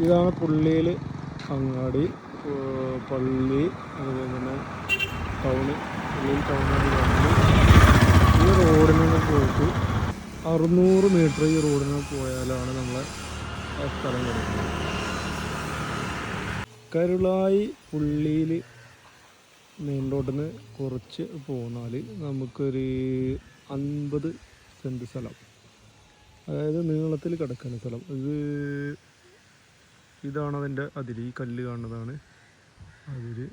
ഇതാണ് പുള്ളിയിൽ അങ്ങാടി, പള്ളി, അതുപോലെ തന്നെ ടൗണ്. പുള്ളിയിൽ ടൗണാണ് കാണുന്നത്. ഈ റോഡിനൊക്കെ പോയിട്ട് 600 മീറ്റർ ഈ റോഡിന് പോയാലാണ് നമ്മളെ ആ സ്ഥലം കിടക്കുന്നത്. കരുളായി പുള്ളിയിൽ മെയിൻ റോഡിൽ നിന്ന് കുറച്ച് പോന്നാൽ നമുക്കൊരു 50 സെൻറ്റ് സ്ഥലം, അതായത് നീളത്തിൽ കിടക്കുന്ന സ്ഥലം. ഇതാണ് അതിൻ്റെ അതിര്. ഈ കല്ല് കാണുന്നതാണ് അതിര്.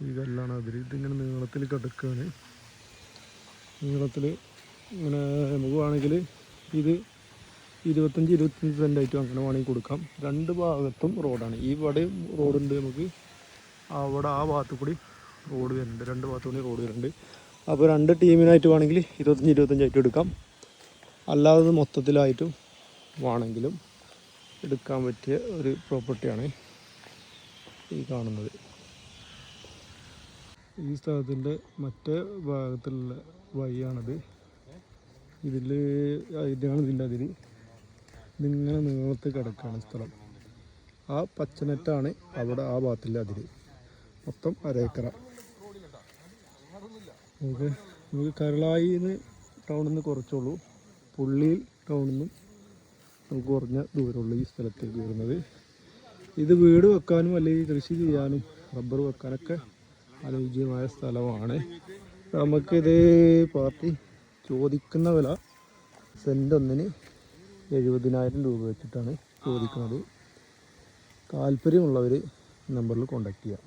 ഈ കല്ലാണ് അതിര്. ഇതിങ്ങനെ നീളത്തിൽ കിടക്കുകയാണ്. നീളത്തിൽ ഇങ്ങനെ നമുക്ക് വേണമെങ്കിൽ ഇത് 25 സെൻറ്റായിട്ടും അങ്ങനെ വേണമെങ്കിൽ കൊടുക്കാം. രണ്ട് ഭാഗത്തും റോഡാണ്. ഈ ഇവിടെ റോഡുണ്ട്, നമുക്ക് അവിടെ ആ ഭാഗത്തു കൂടി റോഡ് വരുന്നുണ്ട്. രണ്ട് ഭാഗത്തു കൂടി റോഡ് വരുന്നുണ്ട്. അപ്പോൾ രണ്ട് ടീമിനായിട്ട് വേണമെങ്കിൽ 25 എടുക്കാം. അല്ലാതെ മൊത്തത്തിലായിട്ടും വേണമെങ്കിലും എടുക്കാൻ പറ്റിയ ഒരു പ്രോപ്പർട്ടിയാണ് ഈ കാണുന്നത്. ഈ സ്ഥലത്തിൻ്റെ മറ്റേ ഭാഗത്തുള്ള വഴിയാണത്. ഇതിലാണ് ഇതിൻ്റെ അതിര്. ഇതിങ്ങനെ നീളത്തിൽ കിടക്കുകയാണ് സ്ഥലം. ആ പച്ചനെറ്റാണ് അവിടെ ആ ഭാഗത്തിലെ അതിര്. മൊത്തം 1 ഏക്കറ. നമുക്ക് കരുളായിന്ന് ടൗണിൽ നിന്ന് കുറച്ചുള്ളൂ, പുള്ളിയിൽ ടൗണിൽ നിന്നും നമുക്ക് കുറഞ്ഞ ദൂരമുള്ളൂ ഈ സ്ഥലത്തേക്ക് വരുന്നത്. ഇത് വീട് വെക്കാനും അല്ലെങ്കിൽ കൃഷി ചെയ്യാനും റബ്ബർ വെക്കാനൊക്കെ അനുയോജ്യമായ സ്ഥലമാണ്. നമുക്കിത് പാർട്ടി ചോദിക്കുന്ന വില സെൻറ്റ് ഒന്നിന് 70,000 രൂപ വെച്ചിട്ടാണ് ചോദിക്കുന്നത്. താല്പര്യമുള്ളവർ നമ്പറിൽ കോൺടാക്റ്റ് ചെയ്യാം.